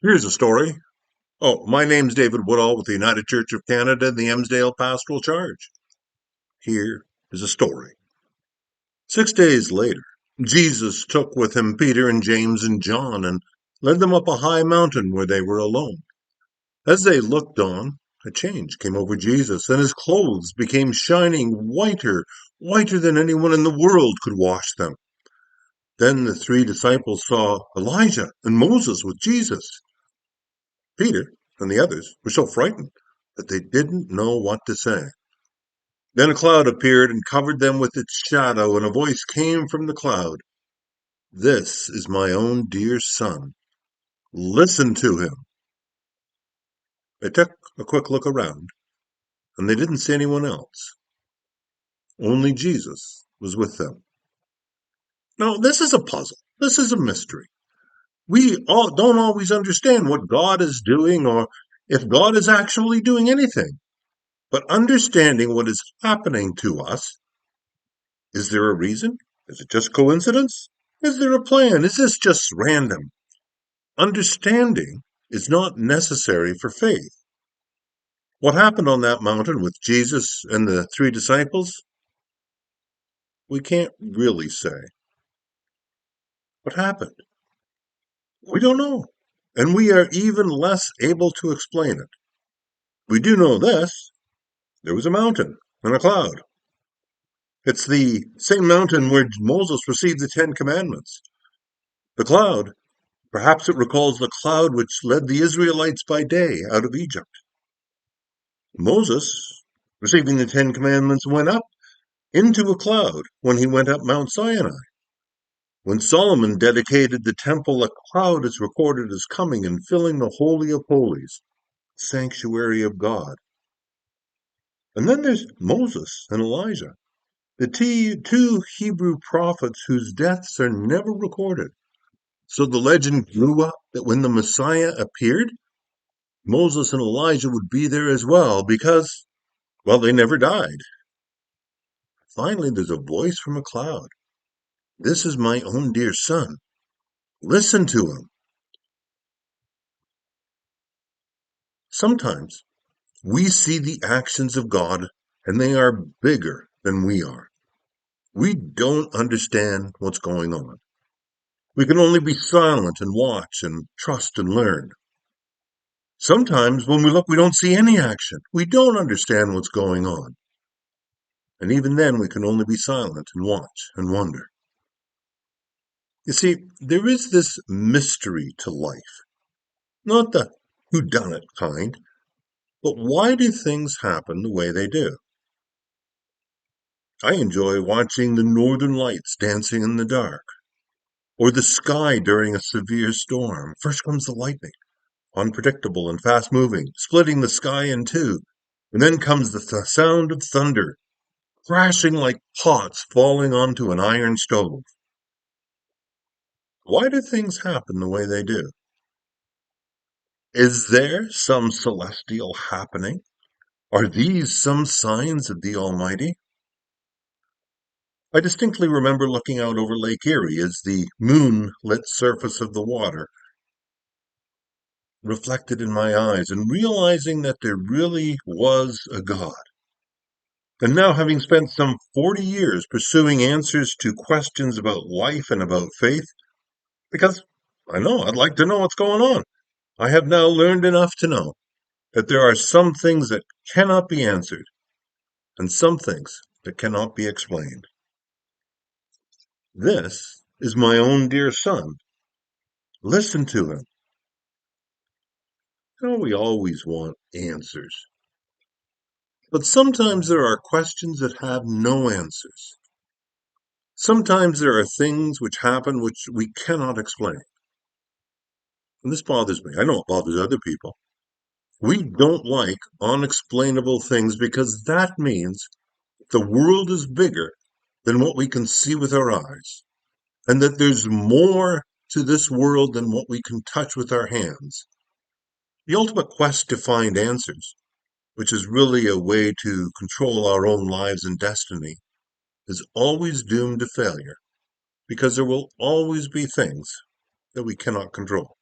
Here's a story. My name's David Woodall with the United Church of Canada and the Emsdale Pastoral Charge. Here is a story. 6 days later, Jesus took with him Peter and James and John and led them up a high mountain where they were alone. As they looked on, a change came over Jesus, and his clothes became shining whiter than anyone in the world could wash them. Then the three disciples saw Elijah and Moses with Jesus. Peter and the others were so frightened that they didn't know what to say. Then a cloud appeared and covered them with its shadow, and a voice came from the cloud. "This is my own dear son. Listen to him." They took a quick look around, and they didn't see anyone else. Only Jesus was with them. Now, this is a puzzle. This is a mystery. We don't always understand what God is doing or if God is actually doing anything. But understanding what is happening to us, is there a reason? Is it just coincidence? Is there a plan? Is this just random? Understanding is not necessary for faith. What happened on that mountain with Jesus and the three disciples? We can't really say. What happened? We don't know. And we are even less able to explain it. We do know this. There was a mountain and a cloud. It's the same mountain where Moses received the Ten Commandments. The cloud, perhaps it recalls the cloud which led the Israelites by day out of Egypt. Moses, receiving the Ten Commandments, went up into a cloud when he went up Mount Sinai. When Solomon dedicated the temple, a cloud is recorded as coming and filling the Holy of Holies, sanctuary of God. And then there's Moses and Elijah, the two Hebrew prophets whose deaths are never recorded. So the legend grew up that when the Messiah appeared, Moses and Elijah would be there as well because, well, they never died. Finally, there's a voice from a cloud. "This is my own dear son. Listen to him." Sometimes we see the actions of God and they are bigger than we are. We don't understand what's going on. We can only be silent and watch and trust and learn. Sometimes when we look, we don't see any action. We don't understand what's going on. And even then, we can only be silent and watch and wonder. You see, there is this mystery to life. Not the whodunit kind, but why do things happen the way they do? I enjoy watching the northern lights dancing in the dark, or the sky during a severe storm. First comes the lightning, unpredictable and fast-moving, splitting the sky in two. And then comes the sound of thunder, crashing like pots falling onto an iron stove. Why do things happen the way they do? Is there some celestial happening? Are these some signs of the Almighty? I distinctly remember looking out over Lake Erie as the moon-lit surface of the water reflected in my eyes and realizing that there really was a God. And now, having spent some 40 years pursuing answers to questions about life and about faith, because I know I'd like to know what's going on, I have now learned enough to know that there are some things that cannot be answered and some things that cannot be explained. This is my own dear son. Listen to him. We always want answers. But sometimes there are questions that have no answers. Sometimes there are things which happen which we cannot explain. And this bothers me. I know it bothers other people. We don't like unexplainable things because that means the world is bigger than what we can see with our eyes, and that there's more to this world than what we can touch with our hands. The ultimate quest to find answers, which is really a way to control our own lives and destiny, is always doomed to failure because there will always be things that we cannot control.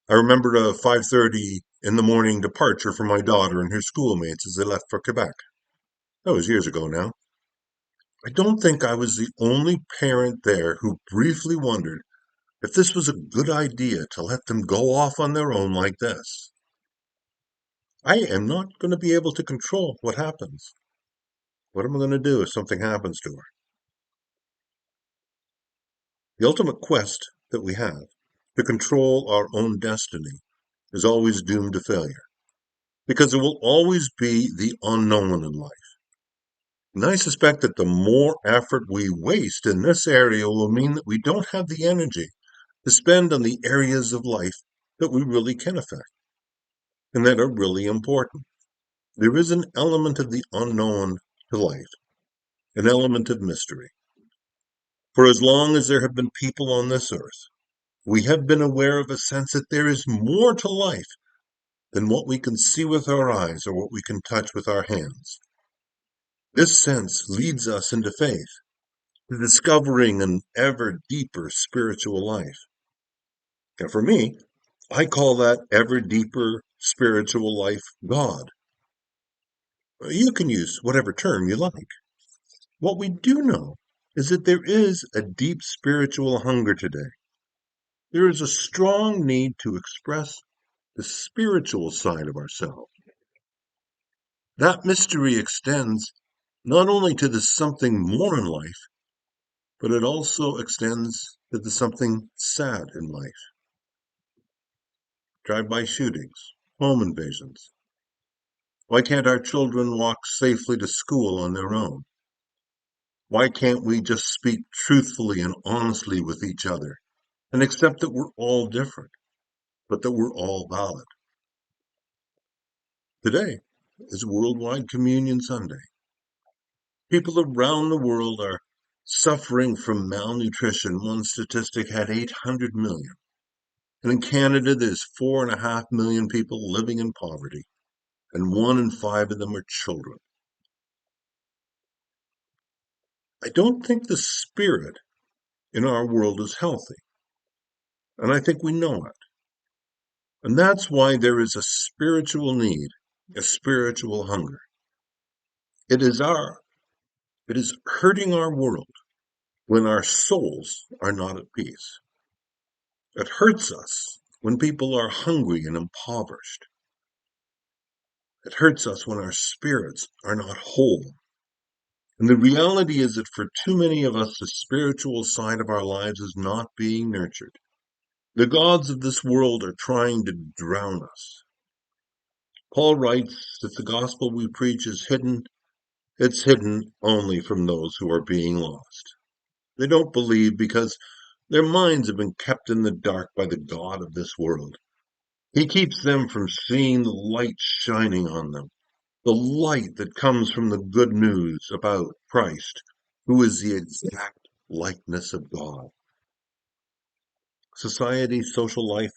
I remembered a 5:30 in the morning departure for my daughter and her schoolmates as they left for Quebec. That was years ago now. I don't think I was the only parent there who briefly wondered if this was a good idea to let them go off on their own like this. I am not going to be able to control what happens. What am I going to do if something happens to her? The ultimate quest that we have to control our own destiny is always doomed to failure because there will always be the unknown in life. And I suspect that the more effort we waste in this area will mean that we don't have the energy to spend on the areas of life that we really can affect and that are really important. There is an element of the unknown to life, an element of mystery. For as long as there have been people on this earth, we have been aware of a sense that there is more to life than what we can see with our eyes or what we can touch with our hands. This sense leads us into faith, to discovering an ever deeper spiritual life. And for me, I call that ever deeper spiritual life God. You can use whatever term you like. What we do know is that there is a deep spiritual hunger today. There is a strong need to express the spiritual side of ourselves. That mystery extends not only to the something more in life, but it also extends to the something sad in life. Drive-by shootings, home invasions. Why can't our children walk safely to school on their own? Why can't we just speak truthfully and honestly with each other and accept that we're all different, but that we're all valid? Today is Worldwide Communion Sunday. People around the world are suffering from malnutrition. One statistic had 800 million. And in Canada, there's 4.5 million people living in poverty, and 1 in 5 of them are children. I don't think the spirit in our world is healthy, and I think we know it. And that's why there is a spiritual need, a spiritual hunger. It is hurting our world when our souls are not at peace. It hurts us when people are hungry and impoverished. It hurts us when our spirits are not whole. And the reality is that for too many of us, the spiritual side of our lives is not being nurtured. The gods of this world are trying to drown us. Paul writes that the gospel we preach is hidden. It's hidden only from those who are being lost. They don't believe because their minds have been kept in the dark by the God of this world. He keeps them from seeing the light shining on them, the light that comes from the good news about Christ, who is the exact likeness of God. Society, social life,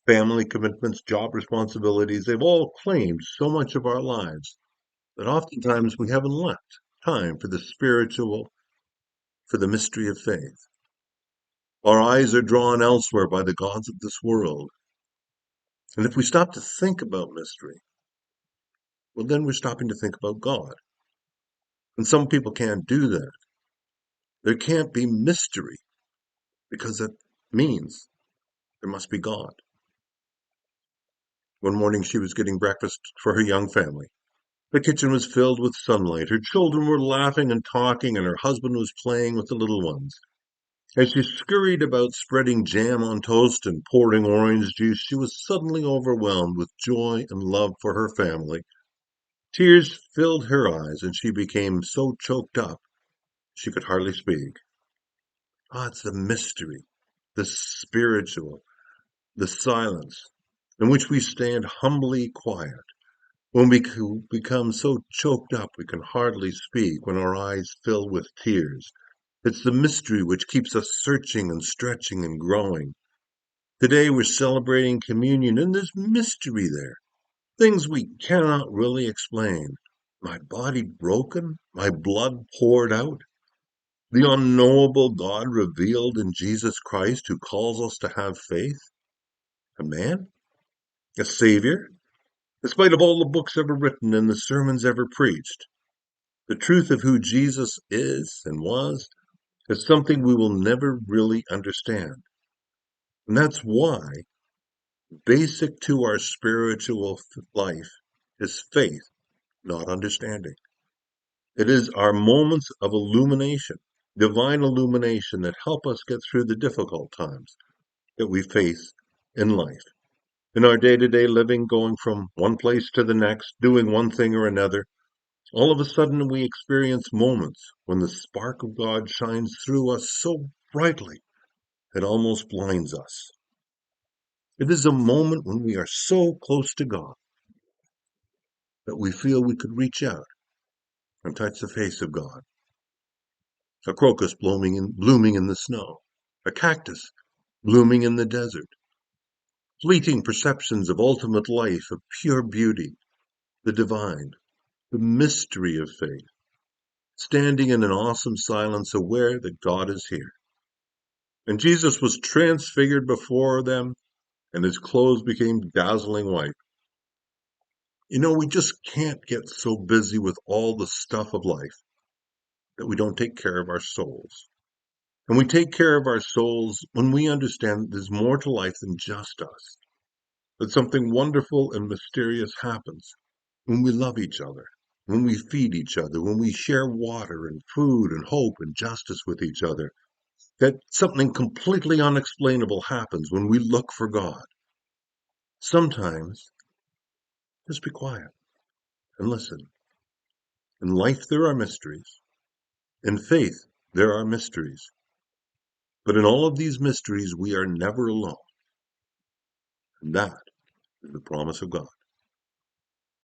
family commitments, job responsibilities, they've all claimed so much of our lives that oftentimes we haven't left time for the spiritual, for the mystery of faith. Our eyes are drawn elsewhere by the gods of this world. And if we stop to think about mystery, well, then we're stopping to think about God. And some people can't do that. There can't be mystery because that means there must be God. One morning she was getting breakfast for her young family. The kitchen was filled with sunlight. Her children were laughing and talking, and her husband was playing with the little ones. As she scurried about spreading jam on toast and pouring orange juice, she was suddenly overwhelmed with joy and love for her family. Tears filled her eyes, and she became so choked up she could hardly speak. Ah, it's the mystery, the spiritual, the silence in which we stand humbly quiet. When we become so choked up we can hardly speak, when our eyes fill with tears. It's the mystery which keeps us searching and stretching and growing. Today we're celebrating communion, and there's mystery there. Things we cannot really explain. My body broken, my blood poured out. The unknowable God revealed in Jesus Christ who calls us to have faith. A man? A savior? Despite of all the books ever written and the sermons ever preached, the truth of who Jesus is and was is something we will never really understand. And that's why basic to our spiritual life is faith, not understanding. It is our moments of illumination, divine illumination, that help us get through the difficult times that we face in life. In our day-to-day living, going from one place to the next, doing one thing or another, all of a sudden we experience moments when the spark of God shines through us so brightly it almost blinds us. It is a moment when we are so close to God that we feel we could reach out and touch the face of God. A crocus blooming in the snow, a cactus blooming in the desert, fleeting perceptions of ultimate life, of pure beauty, the divine, the mystery of faith, standing in an awesome silence, aware that God is here. And Jesus was transfigured before them, and his clothes became dazzling white. You know, we just can't get so busy with all the stuff of life that we don't take care of our souls. And we take care of our souls when we understand that there's more to life than just us, that something wonderful and mysterious happens when we love each other, when we feed each other, when we share water and food and hope and justice with each other, that something completely unexplainable happens when we look for God. Sometimes, just be quiet and listen. In life, there are mysteries. In faith, there are mysteries. But in all of these mysteries, we are never alone. And that is the promise of God.